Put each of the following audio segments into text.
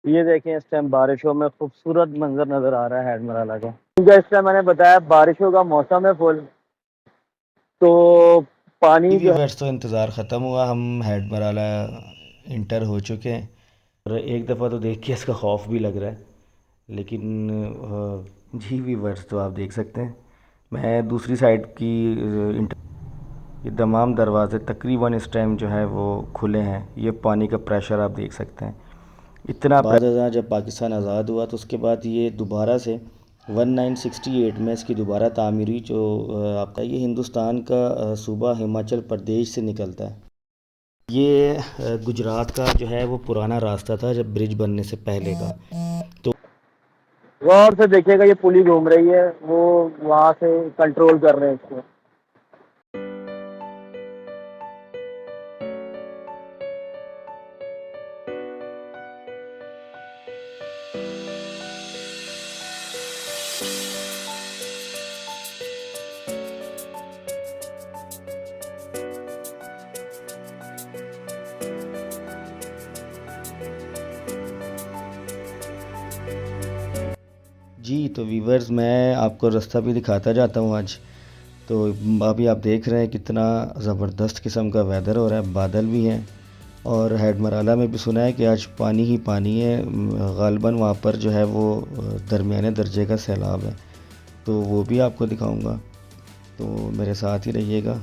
ये देखें, इस टाइम बारिशों में खूबसूरत मंजर नज़र आ रहा है हेडमराला का। क्योंकि इस टाइम मैंने बताया बारिशों का मौसम है फुल, तो पानी जो है। व्यूवर्स, तो इंतज़ार ख़त्म हुआ, हम हेड मराला इंटर हो चुके हैं। और एक दफ़ा तो देख के इसका खौफ भी लग रहा है, लेकिन जी व्यूवर्स, तो आप देख सकते हैं मैं दूसरी साइड की इंटर, ये तमाम दरवाज़े तकरीबन इस टाइम जो है वो खुले हैं। ये पानी का प्रेशर आप देख सकते हैं, इतना बाद जब पाकिस्तान आज़ाद हुआ तो उसके बाद ये दोबारा से 1968 में इसकी दोबारा तामीर हुई। जो आपका ये हिंदुस्तान का सूबा हिमाचल प्रदेश से निकलता है। ये गुजरात का जो है वो पुराना रास्ता था जब ब्रिज बनने से पहले का। तो गौर से देखिएगा, ये पुली घूम रही है, वो वहां से कंट्रोल कर रहे हैं इसको। जी, तो वीवर्स, मैं आपको रास्ता भी दिखाता जाता हूँ आज। तो अभी आप देख रहे हैं कितना ज़बरदस्त किस्म का वेदर हो रहा है, बादल भी हैं। और हेड मराला में भी सुना है कि आज पानी ही पानी है। ग़ालिबन वहाँ पर जो है वो दरमियाने दर्जे का सैलाब है, तो वो भी आपको दिखाऊंगा, तो मेरे साथ ही रहिएगा।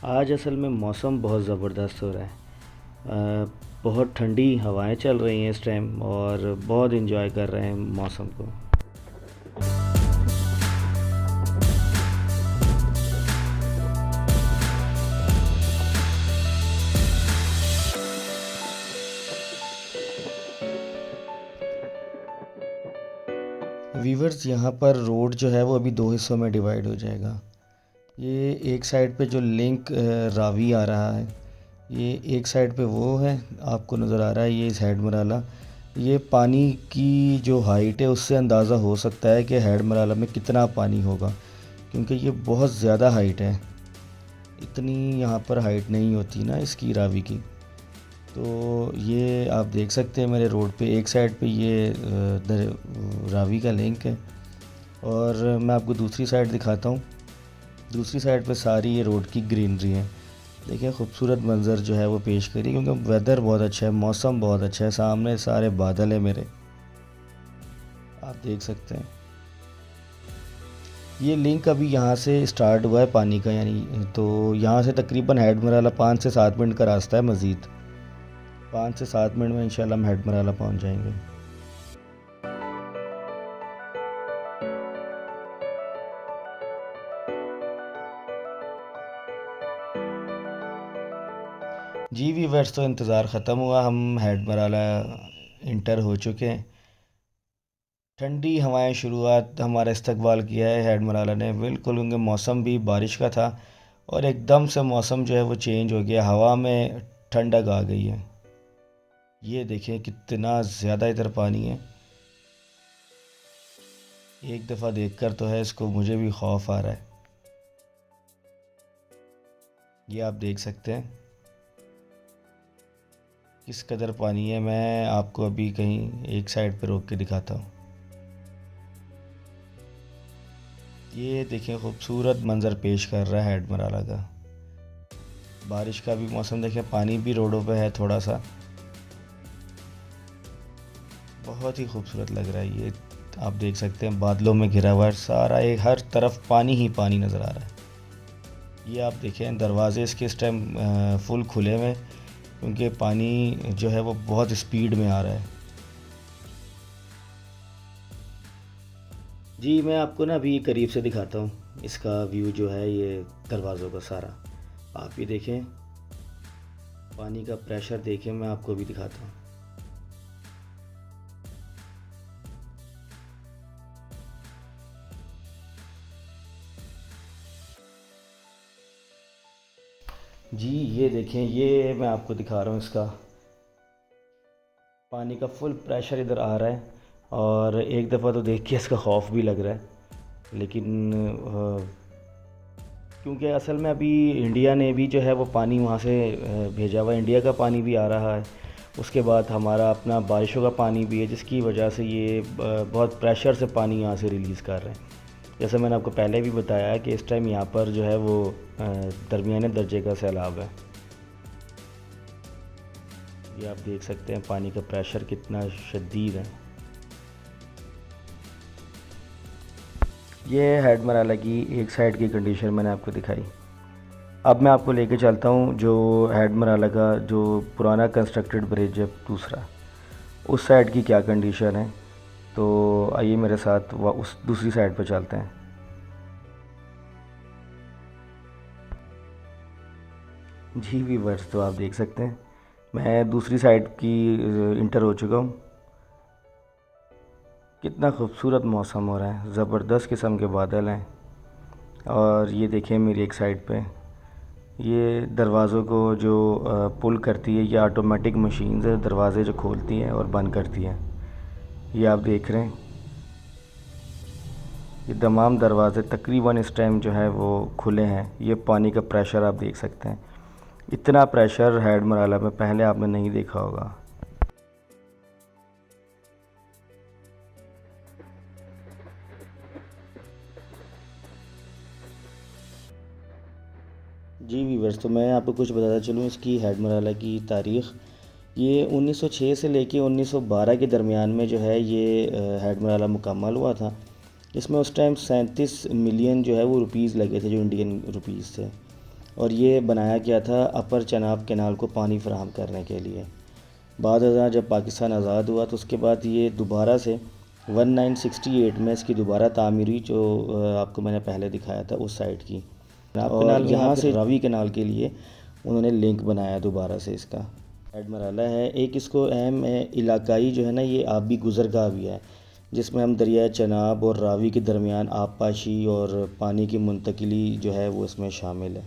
आज असल में मौसम बहुत ज़बरदस्त हो रहा है। बहुत ठंडी हवाएं चल रही हैं इस टाइम, और बहुत इन्जॉय कर रहे हैं मौसम को। वीवर्स, यहाँ पर रोड जो है वो अभी दो हिस्सों में डिवाइड हो जाएगा। ये एक साइड पे जो लिंक रावी आ रहा है, ये एक साइड पे वो है, आपको नज़र आ रहा है ये इस हेड मराला। ये पानी की जो हाइट है उससे अंदाज़ा हो सकता है कि हेड मराला में कितना पानी होगा, क्योंकि ये बहुत ज़्यादा हाइट है। इतनी यहाँ पर हाइट नहीं होती ना इसकी रावी की। तो ये आप देख सकते हैं मेरे रोड पे एक साइड पे ये रावी का लिंक है, और मैं आपको दूसरी साइड दिखाता हूँ। दूसरी साइड पे सारी ये रोड की ग्रीनरी है। देखिए खूबसूरत मंज़र जो है वो पेश करी, क्योंकि वेदर बहुत अच्छा है, मौसम बहुत अच्छा है, सामने सारे बादल है मेरे, आप देख सकते हैं। ये लिंक अभी यहाँ से स्टार्ट हुआ है पानी का, यानी तो यहाँ से तकरीबन हेड मराला 5 से 7 मिनट का रास्ता है मज़ीद। 5 से 7 मिनट में इंशाल्लाह हम हेड मराला पहुँच जाएंगे। जी वीवर्स, तो इंतज़ार ख़त्म हुआ, हम हेड मराला इंटर हो चुके हैं। ठंडी हवाएं शुरुआत हमारा इस्तकबाल किया है हेड मराला ने बिल्कुल, क्योंकि मौसम भी बारिश का था, और एकदम से मौसम जो है वो चेंज हो गया, हवा में ठंडक आ गई है। ये देखें कितना ज़्यादा इधर पानी है। एक दफ़ा देखकर तो है इसको मुझे भी खौफ आ रहा है। ये आप देख सकते हैं किस कदर पानी है। मैं आपको अभी कहीं एक साइड पे रोक के दिखाता हूँ। ये देखें खूबसूरत मंज़र पेश कर रहा है हेड मराला का। बारिश का भी मौसम देखें, पानी भी रोडों पे है थोड़ा सा, बहुत ही खूबसूरत लग रहा है ये। आप देख सकते हैं बादलों में घिरा हुआ है सारा, एक हर तरफ पानी ही पानी नज़र आ रहा है। ये आप देखें दरवाजे इसके इस टाइम फुल खुले हुए, क्योंकि पानी जो है वो बहुत स्पीड में आ रहा है। जी, मैं आपको ना अभी करीब से दिखाता हूँ इसका व्यू जो है ये दरवाज़ों का सारा। आप ये देखें, पानी का प्रेशर देखें, मैं आपको भी दिखाता हूँ। जी ये देखें, ये मैं आपको दिखा रहा हूँ इसका पानी का फुल प्रेशर इधर आ रहा है, और एक दफ़ा तो देख के इसका खौफ भी लग रहा है। लेकिन क्योंकि असल में अभी इंडिया ने भी जो है वो पानी वहाँ से भेजा हुआ है, इंडिया का पानी भी आ रहा है। उसके बाद हमारा अपना बारिशों का पानी भी है, जिसकी वजह से ये बहुत प्रेशर से पानी यहाँ से रिलीज़ कर रहे हैं। जैसे मैंने आपको पहले भी बताया कि इस टाइम यहाँ पर जो है वो दरमियाने दर्जे का सैलाब है। ये आप देख सकते हैं पानी का प्रेशर कितना शदीद है। ये हेड मराला की एक साइड की कंडीशन मैंने आपको दिखाई। अब मैं आपको लेके चलता हूँ जो हेड मराला का जो पुराना कंस्ट्रक्टेड ब्रिज है दूसरा, उस साइड की क्या कंडीशन है। तो आइए मेरे साथ उस दूसरी साइड पर चलते हैं। जी व्यूअर्स, तो आप देख सकते हैं मैं दूसरी साइड की इंटर हो चुका हूँ। कितना खूबसूरत मौसम हो रहा है, ज़बरदस्त किस्म के बादल हैं। और ये देखें मेरी एक साइड पे ये दरवाज़ों को जो पुल करती है, ये ऑटोमेटिक मशीन्स है, दरवाज़े जो खोलती हैं और बंद करती हैं। ये आप देख रहे हैं, ये तमाम दरवाज़े तकरीबन इस टाइम जो है वो खुले हैं। ये पानी का प्रेशर आप देख सकते हैं, इतना प्रेशर हेड मराला में पहले आपने नहीं देखा होगा। जी वीवर्स, तो मैं आपको कुछ बताता चलूँ इसकी हेड मराला की तारीख़। ये 1906 से लेके 1912 के दरमियान में जो है ये हेड मराला मुकम्मल हुआ था। इसमें उस टाइम 37 मिलियन जो है वो रुपीज़ लगे थे, जो इंडियन रुपीज़ थे। और ये बनाया गया था अपर चनाब कैनाल को पानी फराहम करने के लिए। बाद जब पाकिस्तान आज़ाद हुआ तो उसके बाद ये दोबारा से 1968 में इसकी दोबारा तामीर हुई, जो आपको मैंने पहले दिखाया था उस साइड की। और यहाँ से रावी कैनाल के लिए उन्होंने लिंक बनाया दोबारा से इसका। हेड मराला है एक, इसको अहम इलाकाई जो है ना ये आबी गुज़रगाह भी है, जिसमें हम दरियाए चनाब और रावी के दरमियान आबपाशी और पानी की मुंतकिली जो है वो इसमें शामिल है।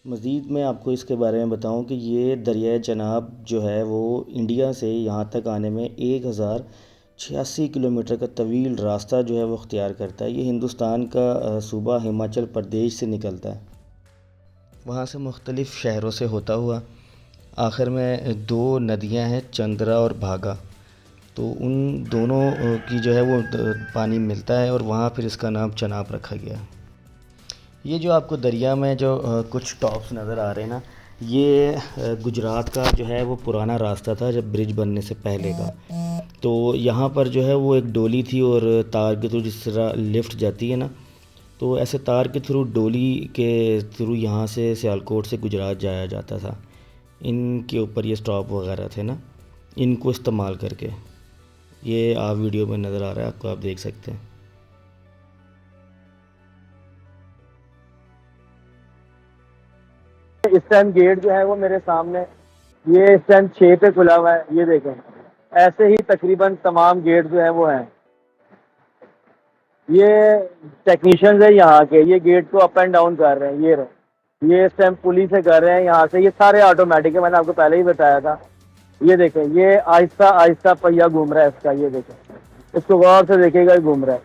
मज़ीद मैं आपको इसके बारे में बताऊं कि ये दरियाए चनाब जो है वो इंडिया से यहाँ तक आने में 1086 किलोमीटर का तवील रास्ता जो है वो अख्तियार करता है। ये हिंदुस्तान का सूबा हिमाचल प्रदेश से निकलता है, वहाँ से मुख्तलिफ़ शहरों से होता हुआ आखिर में दो नदियाँ हैं, चंद्रा और भागा। तो उन दोनों की जो है वो पानी मिलता है और वहाँ फिर इसका नाम चनाब रखा गया। ये जो आपको दरिया में जो कुछ टॉप्स नज़र आ रहे हैं ना, ये गुजरात का जो है वो पुराना रास्ता था जब ब्रिज बनने से पहले का। तो यहाँ पर जो है वो एक डोली थी और तार के थ्रू जिस तरह लिफ्ट जाती है ना, तो ऐसे तार के थ्रू डोली के थ्रू यहाँ से सियालकोट से गुजरात जाया जाता था। इनके ऊपर ये स्टॉप वगैरह थे ना, इनको इस्तेमाल करके। ये आप वीडियो में नज़र आ रहा है आपको, आप देख सकते हैं। इस टाइम गेट जो है वो मेरे सामने, ये इस टाइम 6 पे खुला हुआ है। ये देखें, ऐसे ही तकरीबन तमाम गेट जो है वो हैं। ये टेक्नीशियंस है यहाँ के, ये गेट को अप एंड डाउन कर रहे हैं। ये रहे, ये इस टाइम पुली से कर रहे हैं यहाँ से। ये सारे ऑटोमेटिक है, मैंने आपको पहले ही बताया था। ये देखें, ये आहिस्ता आहिस्ता पहिया घूम रहा है इसका। ये देखें, इसको गौर से देखिएगा, ये घूम रहा है।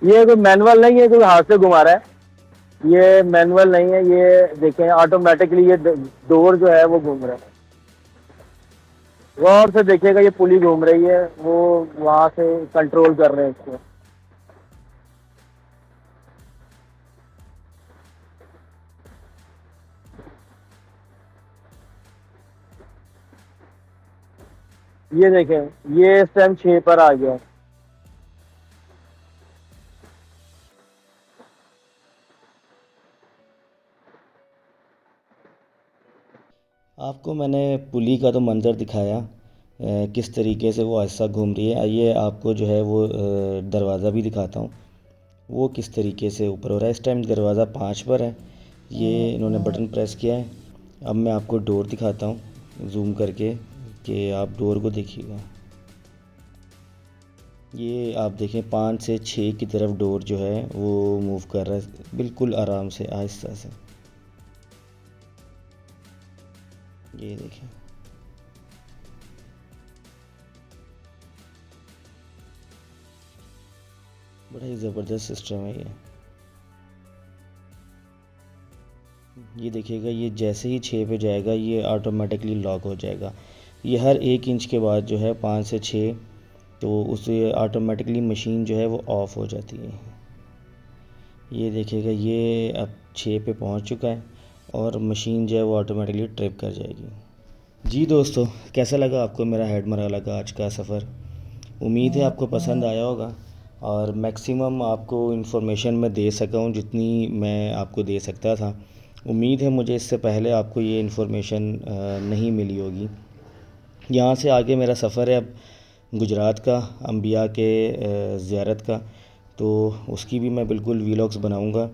ये कोई मैनुअल नहीं है, कोई हाथ से घुमा रहा है। ये मैनुअल नहीं है, ये देखें ऑटोमेटिकली ये डोर जो है वो घूम रहा है। गौर से देखिएगा, ये पुली घूम रही है, वो वहां से कंट्रोल कर रहे हैं इसको। ये देखें, ये इस टाइम 6 पर आ गया। आपको मैंने पुली का तो मंज़र दिखाया, किस तरीके से वो आहिस्ता घूम रही है। आइए आपको जो है वो दरवाज़ा भी दिखाता हूँ, वो किस तरीके से ऊपर हो रहा है। इस टाइम दरवाज़ा 5 पर है, ये इन्होंने बटन प्रेस किया है। अब मैं आपको डोर दिखाता हूँ जूम करके, कि आप डोर को देखिएगा। ये आप देखें 5 से 6 की तरफ डोर जो है वो मूव कर रहा है, बिल्कुल आराम से आहिस्ता से। ये देखें, बड़ा ही ज़बरदस्त सिस्टम है ये देखिएगा, ये जैसे ही 6 पे जाएगा ये ऑटोमेटिकली लॉक हो जाएगा। ये हर 1 इंच के बाद जो है 5 से 6 तो उससे ऑटोमेटिकली मशीन जो है वो ऑफ़ हो जाती है। ये देखिएगा, ये अब 6 पे पहुंच चुका है और मशीन जो है वो ऑटोमेटिकली ट्रिप कर जाएगी। जी दोस्तों, कैसा लगा आपको मेरा हेड मरहला का आज का सफ़र? उम्मीद है आपको पसंद आया होगा और मैक्सिमम आपको इन्फॉर्मेशन मैं दे सका हूँ जितनी मैं आपको दे सकता था। उम्मीद है मुझे इससे पहले आपको ये इन्फॉर्मेशन नहीं मिली होगी। यहाँ से आगे मेरा सफ़र है अब गुजरात का, अम्बिया के ज़ियारत का, तो उसकी भी मैं बिल्कुल वीलॉग्स बनाऊँगा।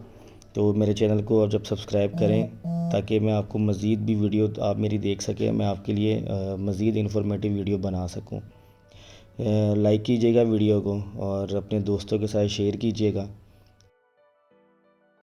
तो मेरे चैनल को आप जब सब्सक्राइब करें ताकि मैं आपको मज़ीद भी वीडियो आप मेरी देख सकें, मैं आपके लिए मज़ीद इन्फॉर्मेटिव वीडियो बना सकूं। लाइक कीजिएगा वीडियो को और अपने दोस्तों के साथ शेयर कीजिएगा।